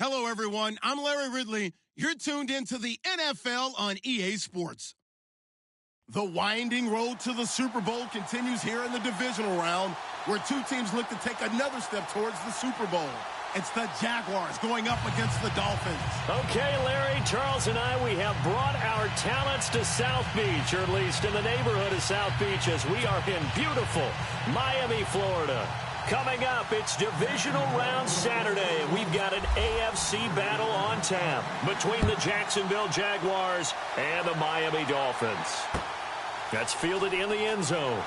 Hello, everyone. I'm Larry Ridley. You're tuned into the NFL on EA Sports. The winding road to the Super Bowl continues here in the divisional round, where two teams look to take another step towards the Super Bowl. It's the Jaguars going up against the Dolphins. Okay, Larry, Charles and I, we have brought our talents to South Beach, or at least in the neighborhood of South Beach, as we are in beautiful Miami, Florida. Coming up, it's divisional round Saturday, and we've got an AFC battle on tap between the Jacksonville Jaguars and the Miami Dolphins. That's fielded in the end zone.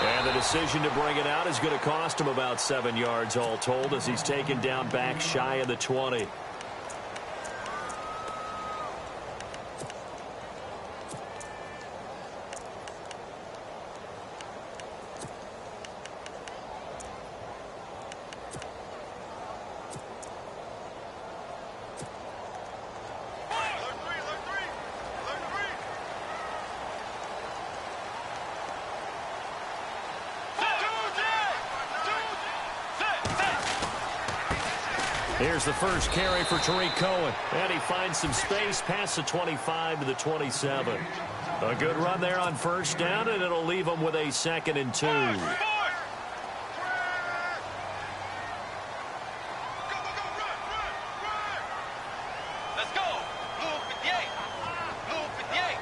And the decision to bring it out is going to cost him about 7 yards all told, as he's taken down back shy of the 20. Here's the first carry for Tariq Cohen. And he finds some space past the 25 to the 27. A good run there on first down, and it'll leave him with a 2nd and 2. Let's go. Blue 58. Blue 58.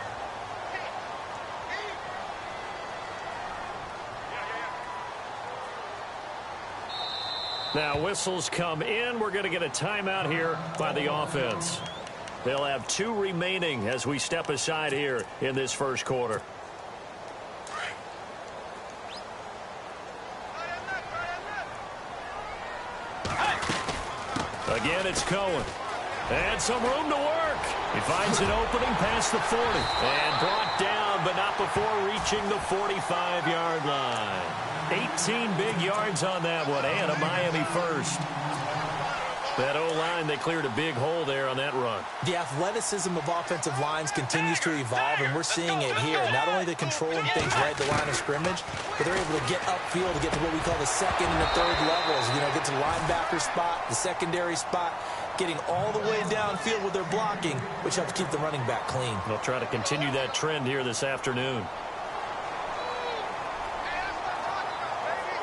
Now, whistles come in. We're going to get a timeout here by the offense. They'll have 2 remaining as we step aside here in this first quarter. Again, it's Cohen. And some room to work. He finds an opening past the 40. And brought down, but not before reaching the 45-yard line. 18 big yards on that one, and a Miami first. That O-line, they cleared a big hole there on that run. The athleticism of offensive lines continues to evolve, and we're seeing it here. Not only they're controlling things right at the line of scrimmage, but they're able to get upfield to get to what we call the 2nd and the 3rd levels. You know, get to the linebacker spot, the secondary spot, getting all the way downfield with their blocking, which helps keep the running back clean. They'll try to continue that trend here this afternoon.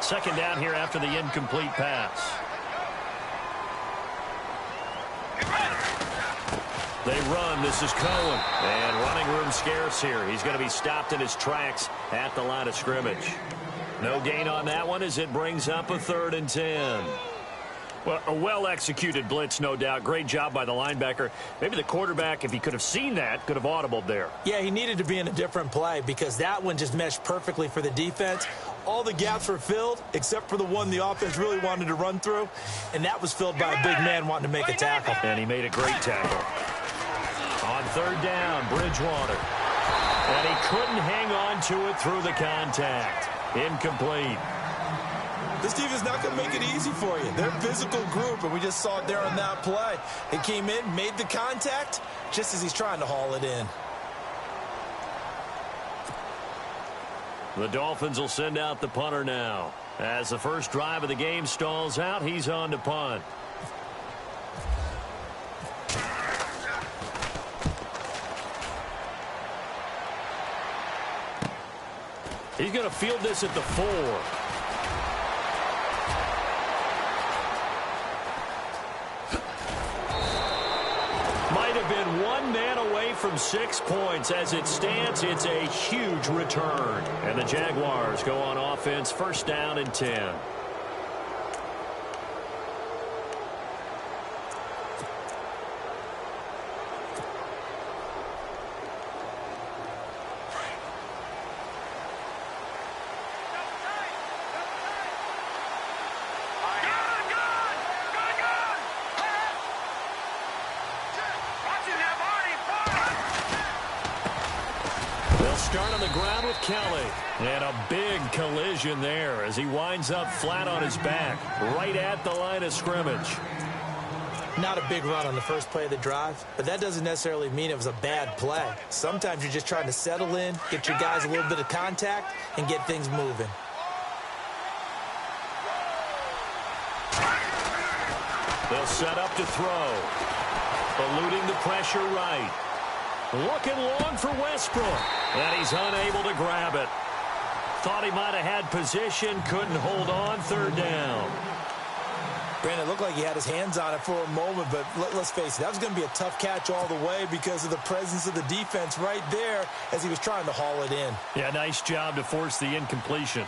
2nd down here after the incomplete pass. They run. This is Cohen. And running room scarce here. He's going to be stopped in his tracks at the line of scrimmage. No gain on that one as it brings up a 3rd and 10. Well, a well-executed blitz, no doubt. Great job by the linebacker. Maybe the quarterback, if he could have seen that, could have audibled there. Yeah, he needed to be in a different play because that one just meshed perfectly for the defense. All the gaps were filled except for the one the offense really wanted to run through, and that was filled by a big man wanting to make a tackle. And he made a great tackle. On 3rd down, Bridgewater. And he couldn't hang on to it through the contact. Incomplete. This team is not going to make it easy for you. They're a physical group, and we just saw it there on that play. They came in, made the contact, just as he's trying to haul it in. The Dolphins will send out the punter now. As the first drive of the game stalls out, he's on to punt. He's going to field this at the 4. Might have been one man away from 6 points. As it stands, it's a huge return. And the Jaguars go on offense, 1st down and 10. Start on the ground with Kelly. And a big collision there as he winds up flat on his back, right at the line of scrimmage. Not a big run on the first play of the drive, but that doesn't necessarily mean it was a bad play. Sometimes you're just trying to settle in, get your guys a little bit of contact, and get things moving. They'll set up to throw. Eluding the pressure right. Looking long for Westbrook. And he's unable to grab it. Thought he might have had position. Couldn't hold on. Third down. Brandon, it looked like he had his hands on it for a moment, but let's face it, that was going to be a tough catch all the way because of the presence of the defense right there as he was trying to haul it in. Yeah, nice job to force the incompletion.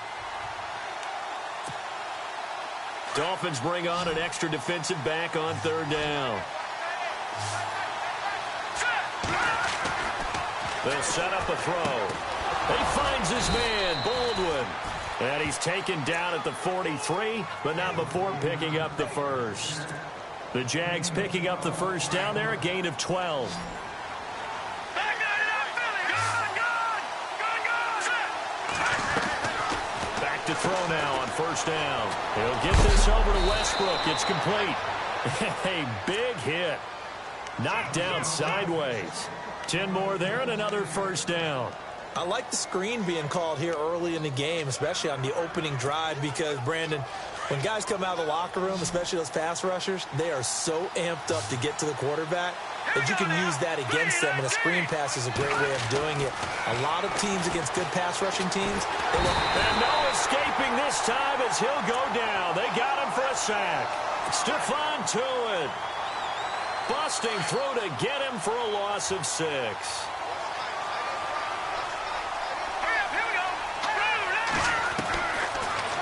Dolphins bring on an extra defensive back on third down. They'll set up a throw. He finds his man, Baldwin. And he's taken down at the 43, but not before picking up the first. The Jags picking up the first down there, a gain of 12. Back to throw now on first down. He'll get this over to Westbrook. It's complete. A big hit. Knocked down sideways. 10 more there and another first down. I like the screen being called here early in the game, especially on the opening drive, because, Brandon, when guys come out of the locker room, especially those pass rushers, they are so amped up to get to the quarterback that you can use that against them, and a screen pass is a great way of doing it. A lot of teams against good pass rushing teams. And no escaping this time as he'll go down. They got him for a sack. Stephon Tuitt. Busting through to get him for a loss of 6.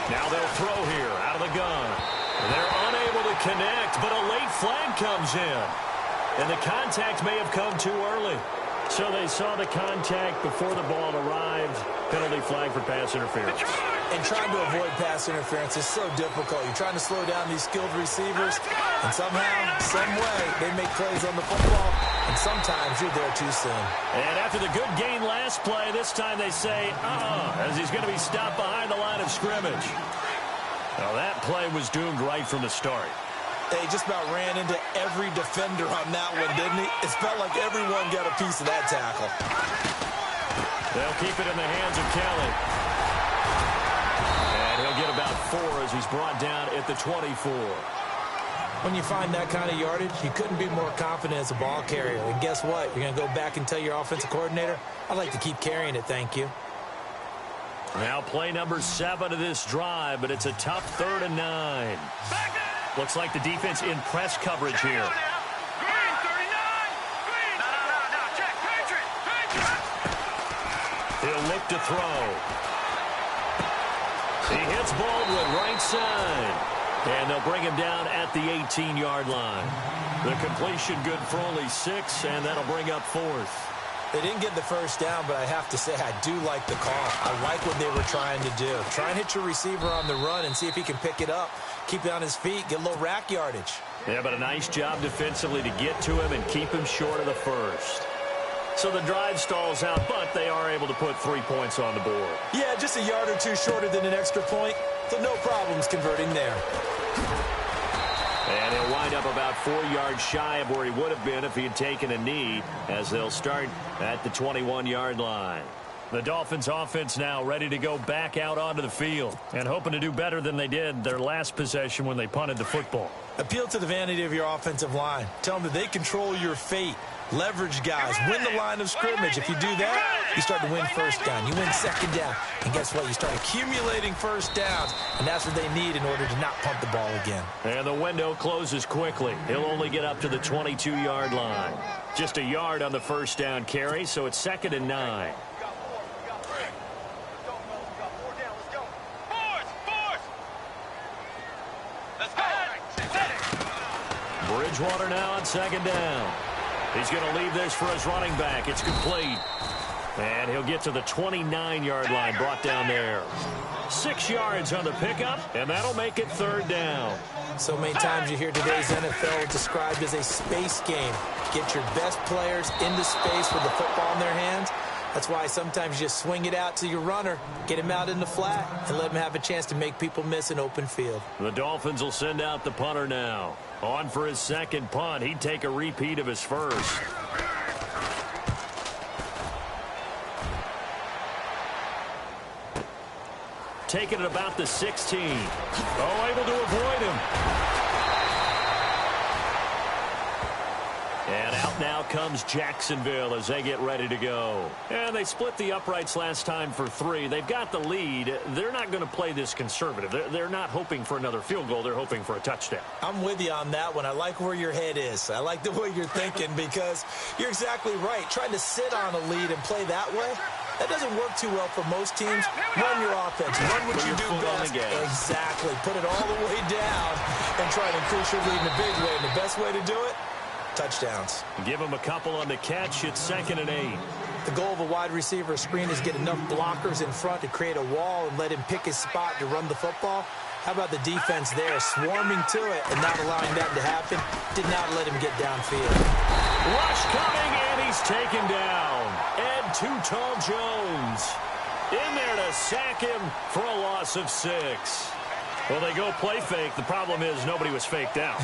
Now they'll throw here out of the gun. They're unable to connect, but a late flag comes in. And the contact may have come too early. So they saw the contact before the ball arrived. Penalty flag for pass interference. And trying to avoid pass interference is so difficult. You're trying to slow down these skilled receivers, and somehow, some way, they make plays on the football, and sometimes you're there too soon. And after the good gain last play, this time they say, as he's going to be stopped behind the line of scrimmage. Now that play was doomed right from the start. He just about ran into every defender on that one, didn't he? It felt like everyone got a piece of that tackle. They'll keep it in the hands of Kelly. And he'll get about 4 as he's brought down at the 24. When you find that kind of yardage, you couldn't be more confident as a ball carrier. And guess what? You're going to go back and tell your offensive coordinator, I'd like to keep carrying it, thank you. Now play number 7 of this drive, but it's a tough 3rd and 9. Looks like the defense in press coverage here. Green 39. Green. No. Check. Patriot. He'll look to throw. He hits Baldwin right side. And they'll bring him down at the 18-yard line. The completion good for only 6, and that'll bring up 4th. They didn't get the first down, but I have to say I do like the call. I like what they were trying to do. Try and hit your receiver on the run and see if he can pick it up. Keep it on his feet, get a little rack yardage. Yeah, but a nice job defensively to get to him and keep him short of the first. So the drive stalls out, but they are able to put 3 points on the board. Yeah, just a yard or two shorter than an extra point, so no problems converting there. And he'll wind up about 4 yards shy of where he would have been if he had taken a knee, as they'll start at the 21-yard line. The Dolphins offense now ready to go back out onto the field and hoping to do better than they did their last possession when they punted the football. Appeal to the vanity of your offensive line. Tell them that they control your fate. Leverage guys. Win the line of scrimmage. If you do that, you start to win first down. You win second down. And guess what? You start accumulating first downs. And that's what they need in order to not pump the ball again. And the window closes quickly. He'll only get up to the 22-yard line. Just a yard on the first down carry, so it's 2nd and 9. Bridgewater now on 2nd down. He's going to leave this for his running back. It's complete. And he'll get to the 29-yard line, brought down there. 6 yards on the pickup, and that'll make it 3rd down. So many times you hear today's NFL described as a space game. Get your best players into space with the football in their hands. That's why sometimes you just swing it out to your runner, get him out in the flat, and let him have a chance to make people miss an open field. The Dolphins will send out the punter now. On for his second punt. He'd take a repeat of his first. Taking it about the 16. Oh, able to avoid him. Out now comes Jacksonville as they get ready to go. And they split the uprights last time for 3. They've got the lead. They're not going to play this conservative. They're not hoping for another field goal. They're hoping for a touchdown. I'm with you on that one. I like where your head is. I like the way you're thinking because you're exactly right. Trying to sit on a lead and play that way, that doesn't work too well for most teams. Run your offense. Run what you do best. Exactly. Put it all the way down and try to increase your lead in a big way. And the best way to do it, touchdowns. Give him a couple on the catch. It's 2nd and 8. The goal of a wide receiver screen is get enough blockers in front to create a wall and let him pick his spot to run the football. How about the defense there, swarming to it and not allowing that to happen? Did not let him get downfield. Rush coming, and he's taken down. And Too Tall Jones in there to sack him for a loss of 6. Well, they go play fake. The problem is nobody was faked out.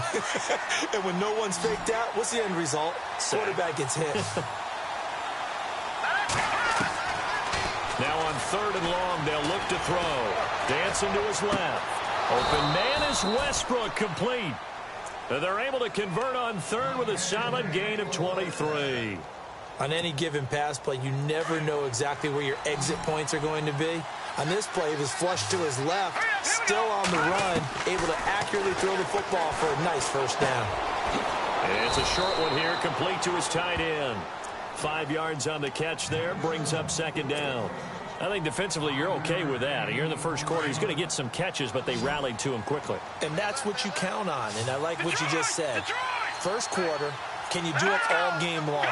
And when no one's faked out, what's the end result? Quarterback gets hit. Now on 3rd and long, they'll look to throw. Dancing to his left. Open man is Westbrook, complete. And they're able to convert on 3rd with a solid gain of 23. On any given pass play, you never know exactly where your exit points are going to be. On this play, he was flushed to his left, still on the run, able to accurately throw the football for a nice first down. And it's a short one here, complete to his tight end. 5 yards on the catch there, brings up 2nd down. I think defensively you're okay with that. Here in the first quarter, he's going to get some catches, but they rallied to him quickly. And that's what you count on, and I like what you just said. First quarter, can you do it all game long?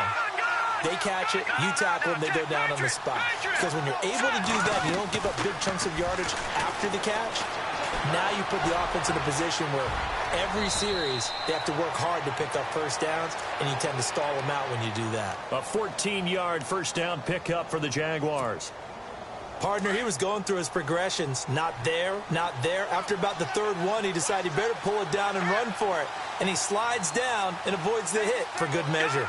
They catch it, you tackle them, they go down on the spot. Because when you're able to do that, you don't give up big chunks of yardage after the catch, now you put the offense in a position where every series they have to work hard to pick up first downs, and you tend to stall them out when you do that. A 14-yard first down pickup for the Jaguars. Partner, he was going through his progressions. Not there, not there. After about the 3rd one, he decided he better pull it down and run for it. And he slides down and avoids the hit for good measure.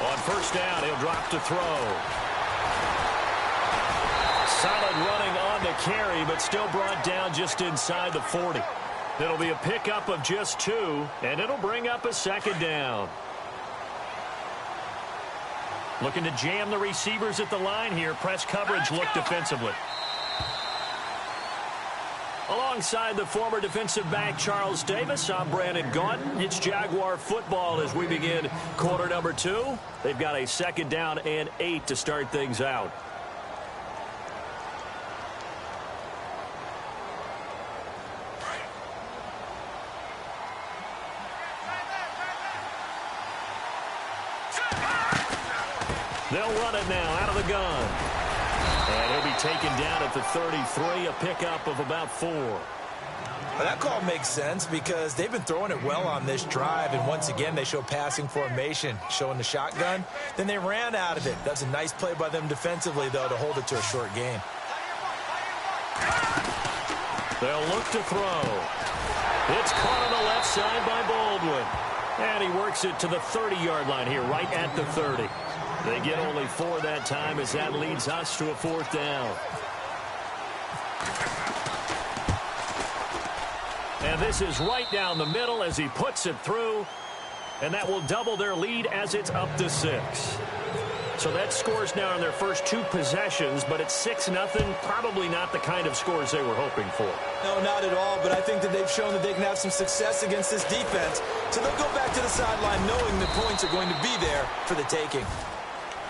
On first down, he'll drop to throw. Solid running on the carry, but still brought down just inside the 40. It'll be a pickup of just 2, and it'll bring up a 2nd down. Looking to jam the receivers at the line here. Press coverage look defensively. Alongside the former defensive back Charles Davis, I'm Brandon Gaudin. It's Jaguar football as we begin quarter number 2. They've got a 2nd down and 8 to start things out. They'll run it now out of the gun. And he'll be taken down at the 33, a pickup of about 4. Well, that call makes sense because they've been throwing it well on this drive, and once again they show passing formation, showing the shotgun. Then they ran out of it. That's a nice play by them defensively, though, to hold it to a short gain. They'll look to throw. It's caught on the left side by Baldwin. And he works it to the 30-yard line here, right at the 30. They get only 4 that time as that leads us to a 4th down. And this is right down the middle as he puts it through. And that will double their lead as it's up to 6. So that scores now in their first 2 possessions, but it's 6-0. Probably not the kind of scores they were hoping for. No, not at all, but I think that they've shown that they can have some success against this defense. So they'll go back to the sideline knowing the points are going to be there for the taking.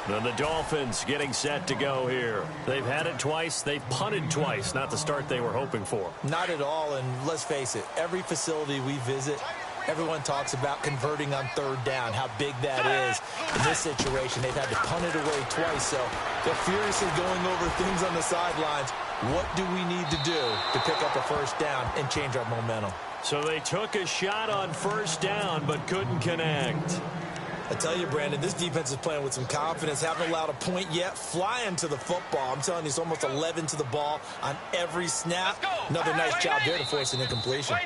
Then the Dolphins getting set to go here. They've had it twice. They've punted twice. Not the start they were hoping for. Not at all, and let's face it, every facility we visit, everyone talks about converting on 3rd down, how big that is. In this situation, they've had to punt it away twice, so they're furiously going over things on the sidelines. What do we need to do to pick up a first down and change our momentum? So they took a shot on first down, but couldn't connect. I tell you, Brandon, this defense is playing with some confidence. Haven't allowed a point yet. Flying to the football. I'm telling you, it's almost 11 to the ball on every snap. Another nice job there to force an incompletion.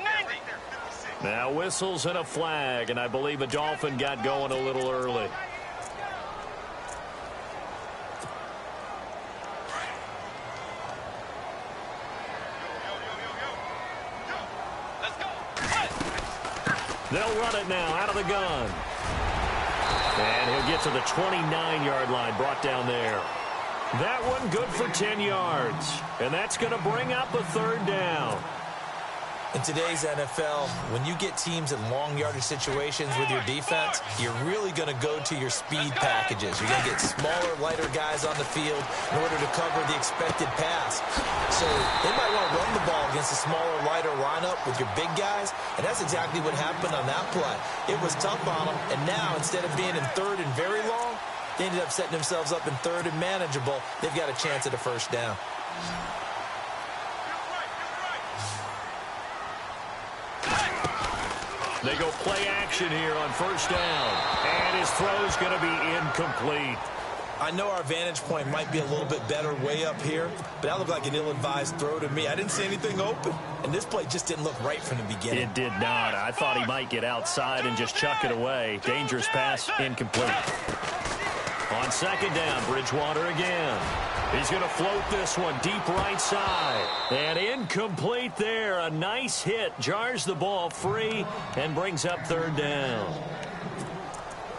Now whistles and a flag, and I believe a Dolphin got going a little early. They'll run it now out of the gun. And he'll get to the 29-yard line, brought down there. That one good for 10 yards. And that's going to bring up a third down. In today's NFL, when you get teams in long yardage situations with your defense, you're really going to go to your speed packages. You're going to get smaller, lighter guys on the field in order to cover the expected pass. So they might want to run the ball against a smaller, lighter lineup with your big guys, and that's exactly what happened on that play. It was tough on them, and now instead of being in third and very long, they ended up setting themselves up in third and manageable. They've got a chance at a first down. They go play action here on first down. And his throw's going to be incomplete. I know our vantage point might be a little bit better way up here, but that looked like an ill-advised throw to me. I didn't see anything open, and this play just didn't look right from the beginning. It did not. I thought he might get outside and just chuck it away. Dangerous pass, incomplete. On second down, Bridgewater again. He's going to float this one deep right side. And incomplete there. A nice hit. Jars the ball free and brings up third down.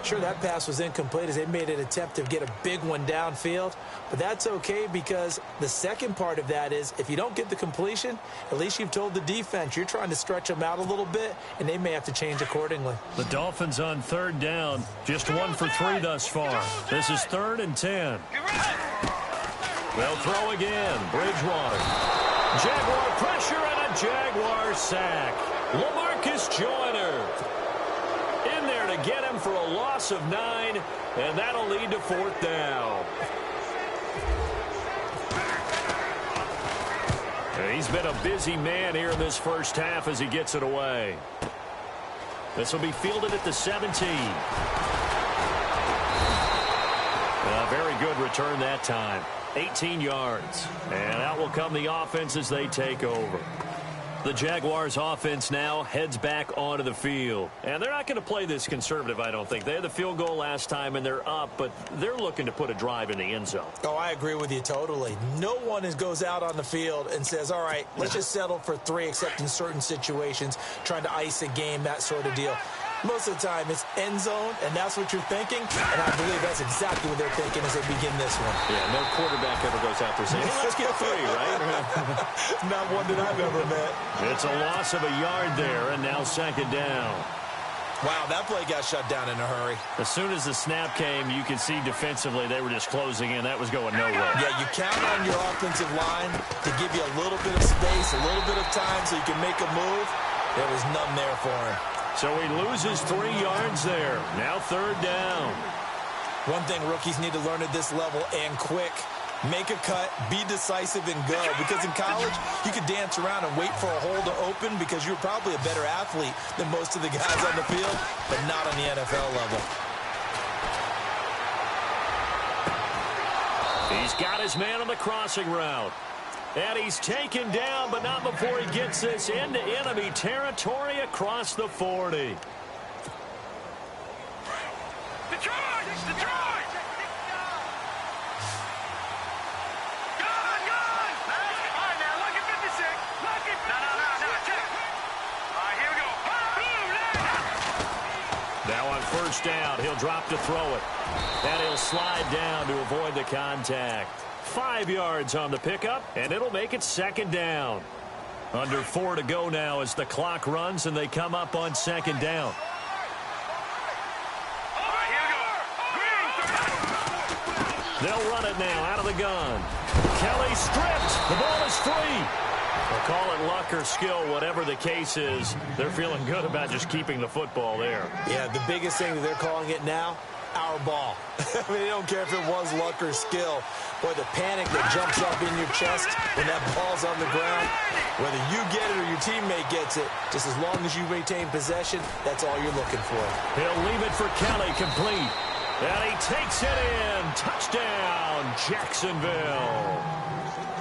Sure, that pass was incomplete as they made an attempt to get a big one downfield. But that's okay because the second part of that is if you don't get the completion, at least you've told the defense you're trying to stretch them out a little bit, and they may have to change accordingly. The Dolphins on third down. Just 1 for 3 thus far. This is 3rd and 10. They'll throw again. Bridgewater. Jaguar pressure and a Jaguar sack. LaMarcus Joyner in there to get him for a loss of 9, and that'll lead to 4th down. And he's been a busy man here in this first half as he gets it away. This will be fielded at the 17. A very good return that time. 18 yards. And out will come the offense as they take over. The Jaguars offense now heads back onto the field. And they're not going to play this conservative, I don't think. They had the field goal last time, and they're up, but they're looking to put a drive in the end zone. Oh, I agree with you totally. No one goes out on the field and says, all right, let's just settle for 3, except in certain situations, trying to ice a game, that sort of deal. Most of the time, it's end zone, and that's what you're thinking. And I believe that's exactly what they're thinking as they begin this one. Yeah, no quarterback ever goes out there saying, hey, let's get 3, right? Not one that I've ever met. It's a loss of a yard there, and now second down. Wow, that play got shut down in a hurry. As soon as the snap came, you could see defensively they were just closing in. That was going nowhere. Yeah, you count on your offensive line to give you a little bit of space, a little bit of time so you can make a move. There was none there for him. So he loses 3 yards there. Now third down. One thing rookies need to learn at this level, and quick, make a cut, be decisive, and go. Because in college, you could dance around and wait for a hole to open because you're probably a better athlete than most of the guys on the field, but not on the NFL level. He's got his man on the crossing route. And he's taken down, but not before he gets this into enemy territory across the 40. Detroit! Detroit! Gun! All right, now, look at 56. Look at... No, check. All right, here we go. Now on first down, he'll drop to throw it. And he'll slide down to avoid the contact. 5 yards on the pickup, and it'll make it second down. Under 4 to go now as the clock runs, and they come up on second down. All right, here we go. They'll run it now out of the gun. Kelly stripped. The ball is free. They'll call it luck or skill, whatever the case is. They're feeling good about just keeping the football there. Yeah, the biggest thing that they're calling it now, our ball. I mean, they don't care if it was luck or skill. Boy, the panic that jumps up in your chest when that ball's on the ground, whether you get it or your teammate gets it, just as long as you retain possession, that's all you're looking for. He'll leave it for Kelly, complete. And he takes it in. Touchdown, Jacksonville.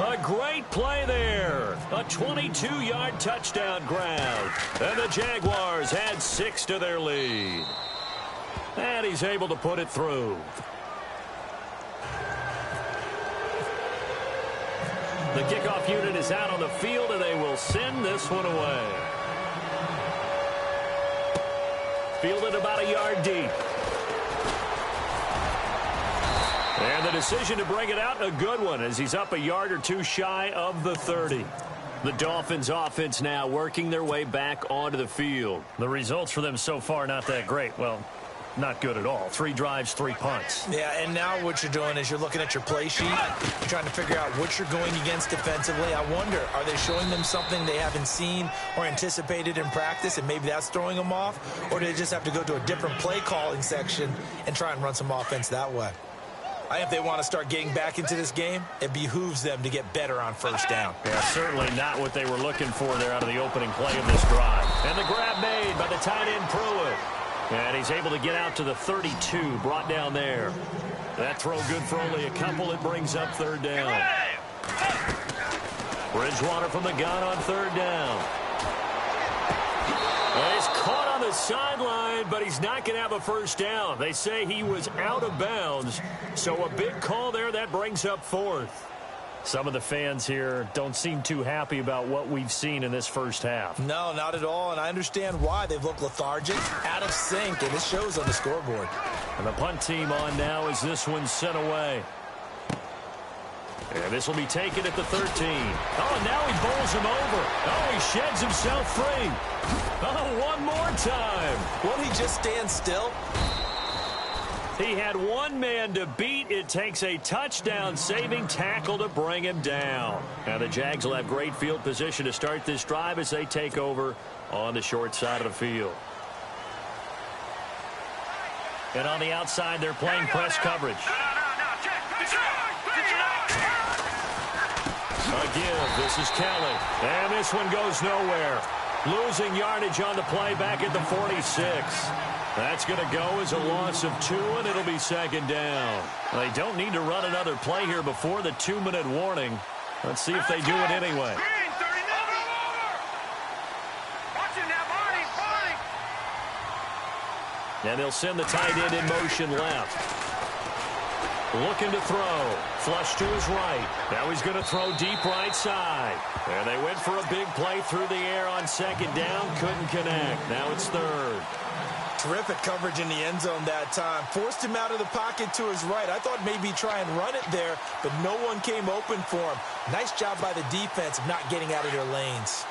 A great play there. A 22-yard touchdown grab. And the Jaguars add 6 to their lead. And he's able to put it through. The kickoff unit is out on the field, and they will send this one away. fielded about a yard deep. And the decision to bring it out, a good one, as he's up a yard or two shy of the 30. The Dolphins offense now working their way back onto the field. The results for them so far not that great. Well, not good at all. 3 drives, 3 punts. Yeah, and now what you're doing is you're looking at your play sheet. You're trying to figure out what you're going against defensively. I wonder, are they showing them something they haven't seen or anticipated in practice, and maybe that's throwing them off? Or do they just have to go to a different play calling section and try and run some offense that way? I think if they want to start getting back into this game, it behooves them to get better on first down. Yeah, certainly not what they were looking for there out of the opening play of this drive. And the grab made by the tight end Pruitt. And he's able to get out to the 32, brought down there. That throw good for only a couple. It brings up third down. Bridgewater from the gun on third down. Well, he's caught on the sideline, but he's not going to have a first down. They say he was out of bounds, so a big call there. That brings up fourth. Some of the fans here don't seem too happy about what we've seen in this first half. No, not at all, and I understand why. They've looked lethargic, out of sync, and it shows on the scoreboard. And the punt team on now as this one's sent away. And this will be taken at the 13. Oh, and now he bowls him over. Oh, he sheds himself free. Oh, one more time. Won't he just stand still? He had one man to beat. It takes a touchdown-saving tackle to bring him down. Now the Jags will have great field position to start this drive as they take over on the short side of the field. And on the outside, they're playing press coverage. A give. This is Kelly. And this one goes nowhere. Losing yardage on the play back at the 46. That's going to go as a loss of 2, and it'll be second down. They don't need to run another play here before the 2-minute warning. Let's see if they do it anyway. And they'll send the tight end in motion left. Looking to throw. Flush to his right. Now he's going to throw deep right side. And they went for a big play through the air on second down. Couldn't connect. Now it's third. Terrific coverage in the end zone that time. Forced him out of the pocket to his right. I thought maybe try and run it there, but no one came open for him. Nice job by the defense of not getting out of their lanes.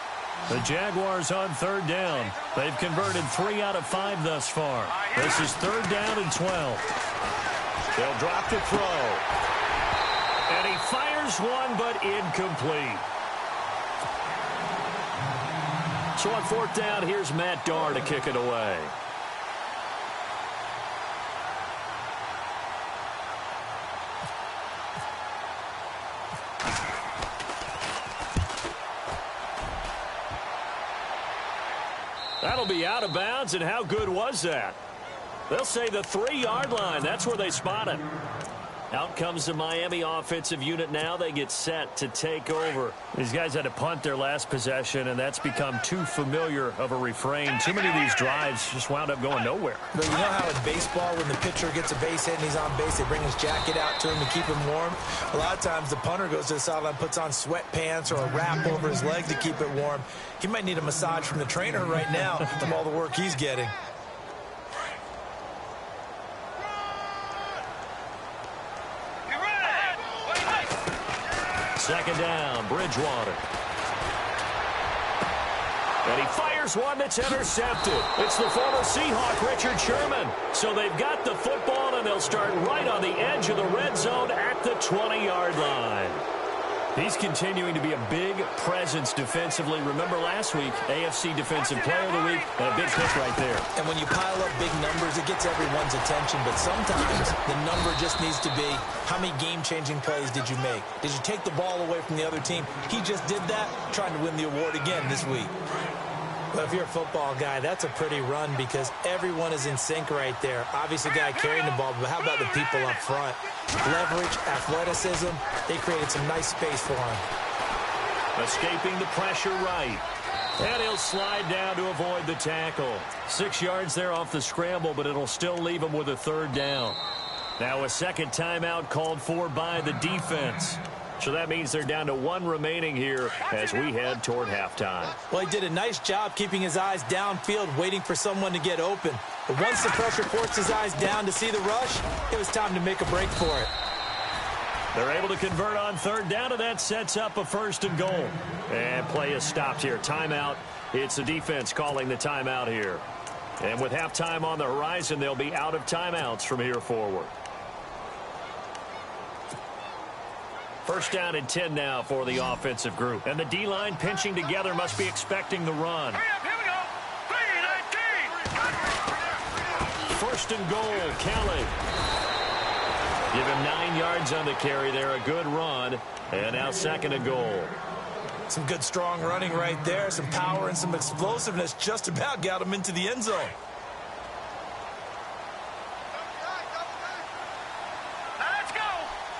The Jaguars on third down. They've converted 3 out of 5 thus far. This is third down and 12. They'll drop the throw. And he fires one, but incomplete. So on fourth down, here's Matt Darr to kick it away. That'll be out of bounds, and how good was that? They'll say the 3-yard line. That's where they spot it. Out comes the Miami offensive unit now. They get set to take over. These guys had to punt their last possession, and that's become too familiar of a refrain. Too many of these drives just wound up going nowhere. But you know how in baseball, when the pitcher gets a base hit and he's on base, they bring his jacket out to him to keep him warm? A lot of times the punter goes to the sideline, puts on sweatpants or a wrap over his leg to keep it warm. He might need a massage from the trainer right now from all the work he's getting. Second down, Bridgewater. And he fires one that's intercepted. It's the former Seahawk, Richard Sherman. So they've got the football, and they'll start right on the edge of the red zone at the 20-yard line. He's continuing to be a big presence defensively. Remember last week, AFC Defensive Player of the Week, and a big pick right there. And when you pile up big numbers, it gets everyone's attention. But sometimes the number just needs to be, how many game-changing plays did you make? Did you take the ball away from the other team? He just did that, trying to win the award again this week. But if you're a football guy, that's a pretty run because everyone is in sync right there. Obviously, the guy carrying the ball, but how about the people up front? Leverage, athleticism, they created some nice space for him. Escaping the pressure right. And he'll slide down to avoid the tackle. 6 yards there off the scramble, but it'll still leave him with a third down. Now a second timeout called for by the defense. So that means they're down to 1 remaining here as we head toward halftime. Well, he did a nice job keeping his eyes downfield, waiting for someone to get open. But once the pressure forced his eyes down to see the rush, it was time to make a break for it. They're able to convert on 3rd down, and that sets up a 1st and goal. And play is stopped here. Timeout. It's the defense calling the timeout here. And with halftime on the horizon, they'll be out of timeouts from here forward. 1st down and 10 now for the offensive group. And the D-line pinching together must be expecting the run. Hurry up, here we go. 3-19. 1st and goal, Kelly. Give him 9 yards on the carry there. A good run. And now 2nd and goal. Some good, strong running right there. Some power and some explosiveness just about got him into the end zone. Now let's go.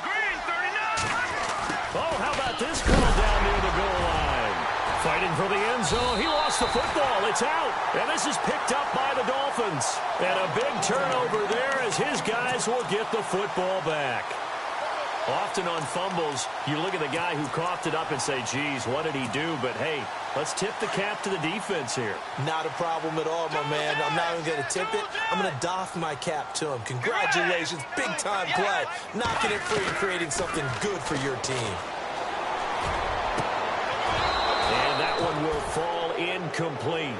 Green, 39. Oh, how about this call down near the goal line? Fighting for the end zone. He lost the football. It's out. And this is picked up by the Dolphins. And a big turnover there as his guys will get the football back. Often on fumbles, you look at the guy who coughed it up and say, geez, what did he do? But, hey, let's tip the cap to the defense here. Not a problem at all, my man. I'm not even going to tip it. I'm going to doff my cap to him. Congratulations. Big-time play. Knocking it free and creating something good for your team. And that one will fall incomplete.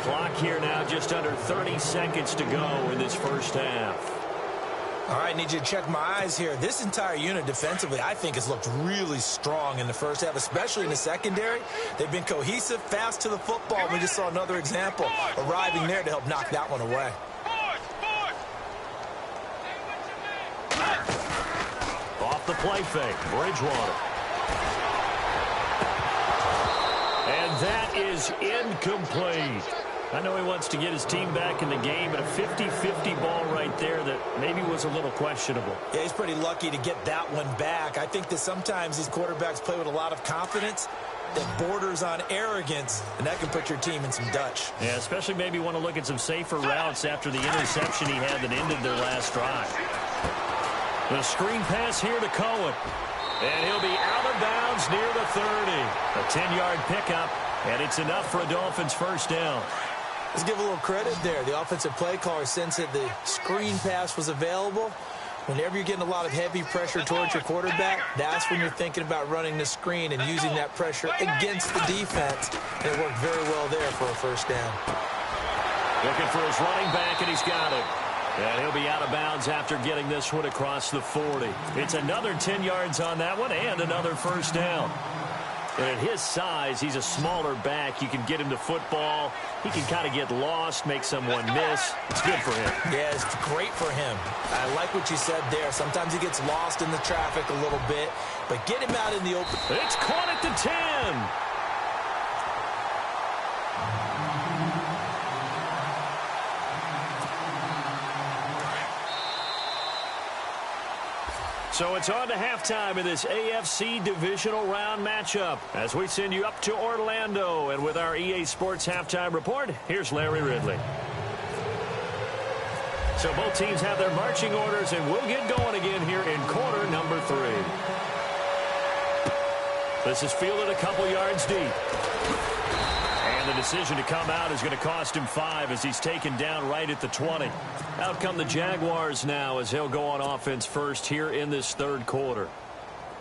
Clock here now just under 30 seconds to go in this 1st half. All right, need you to check my eyes here. This entire unit defensively, I think, has looked really strong in the 1st half, especially in the secondary. They've been cohesive, fast to the football. We just saw another example arriving there to help knock that one away. Off the play fake, Bridgewater. And that is incomplete. I know he wants to get his team back in the game, but a 50-50 ball right there that maybe was a little questionable. Yeah, he's pretty lucky to get that one back. I think that sometimes these quarterbacks play with a lot of confidence that borders on arrogance, and that can put your team in some Dutch. Yeah, especially maybe want to look at some safer routes after the interception he had that ended their last drive. The screen pass here to Cohen. And he'll be out of bounds near the 30. A 10-yard pickup, and it's enough for a Dolphins 1st down. Let's give a little credit there. The offensive play caller sensed that the screen pass was available. Whenever you're getting a lot of heavy pressure towards your quarterback, that's when you're thinking about running the screen and using that pressure against the defense. And it worked very well there for a 1st down. Looking for his running back, and he's got it. And he'll be out of bounds after getting this one across the 40. It's another 10 yards on that one and another 1st down. And at his size, he's a smaller back. You can get him to football. He can kind of get lost, make someone miss. It's good for him. Yeah, it's great for him. I like what you said there. Sometimes he gets lost in the traffic a little bit, but get him out in the open. It's caught at the 10. So it's on to halftime in this AFC divisional round matchup as we send you up to Orlando. And with our EA Sports halftime report, here's Larry Ridley. So both teams have their marching orders, and we'll get going again here in quarter number 3. This is fielded a couple yards deep. And the decision to come out is going to cost him 5 as he's taken down right at the 20. Out come the Jaguars now as he'll go on offense first here in this 3rd quarter.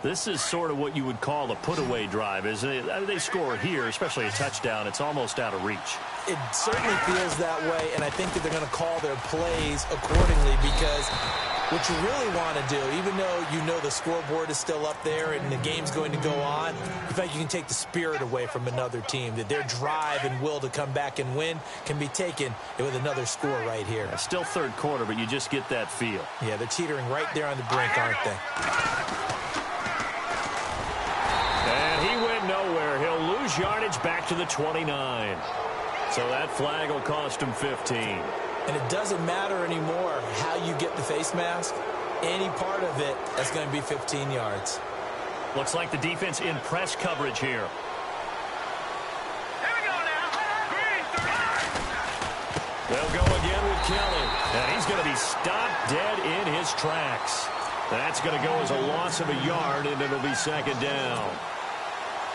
This is sort of what you would call a put-away drive, isn't it? I mean, they score here, especially a touchdown. It's almost out of reach. It certainly feels that way, and I think that they're going to call their plays accordingly because what you really want to do, even though you know the scoreboard is still up there and the game's going to go on, in fact, you can take the spirit away from another team, that their drive and will to come back and win can be taken with another score right here. Yeah, still 3rd quarter, but you just get that feel. Yeah, they're teetering right there on the brink, aren't they? And he went nowhere. He'll lose yardage back to the 29. So that flag will cost him 15. And it doesn't matter anymore how you get the face mask. Any part of it, that's going to be 15 yards. Looks like the defense in press coverage here. Here we go now. Green, 35. They'll go again with Kelly. And he's going to be stopped dead in his tracks. That's going to go as a loss of a yard, and it'll be second down.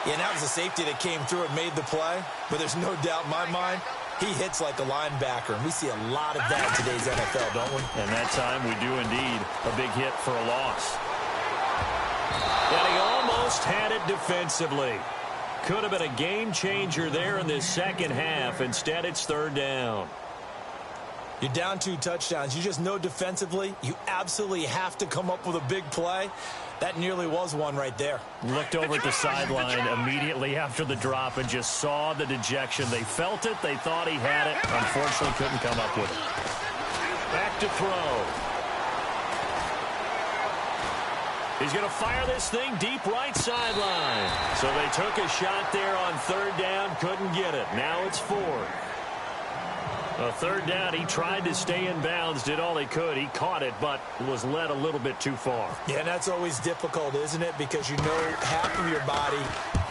Yeah, and that was a safety that came through and made the play. But there's no doubt in my mind, he hits like a linebacker. And we see a lot of that in today's NFL, don't we? And that time we do indeed. A big hit for a loss. And he almost had it defensively. Could have been a game changer there in this second half. Instead, it's third down. You're down 2 touchdowns. You just know defensively you absolutely have to come up with a big play. That nearly was one right there. Looked over at the sideline immediately after the drop and just saw the dejection. They felt it. They thought he had it. Unfortunately, couldn't come up with it. Back to throw. He's going to fire this thing deep right sideline. So they took a shot there on third down. Couldn't get it. Now it's 4. A third down, he tried to stay in bounds, did all he could. He caught it, but was led a little bit too far. Yeah, and that's always difficult, isn't it? Because you know half of your body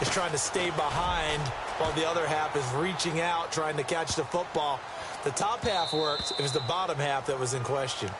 is trying to stay behind while the other half is reaching out, trying to catch the football. The top half worked. It was the bottom half that was in question.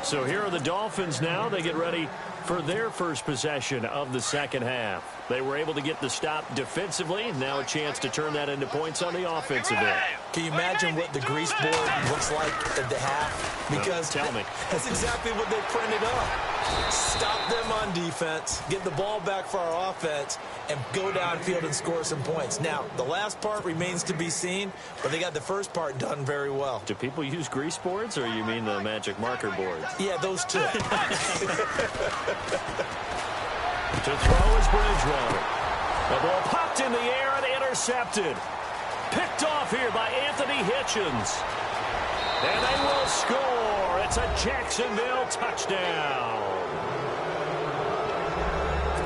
So here are the Dolphins now. They get ready for their first possession of the second half. They were able to get the stop defensively. Now a chance to turn that into points on the offensive end. Can you imagine what the grease board looks like at the half? Because tell me. That's exactly what they printed up. Stop them on defense, get the ball back for our offense, and go downfield and score some points. Now, the last part remains to be seen, but they got the first part done very well. Do people use grease boards, or you mean the magic marker boards? Yeah, those two. To throw is Bridgewater. The ball popped in the air and intercepted. Picked off here by Anthony Hitchens. And they will score. It's a Jacksonville touchdown.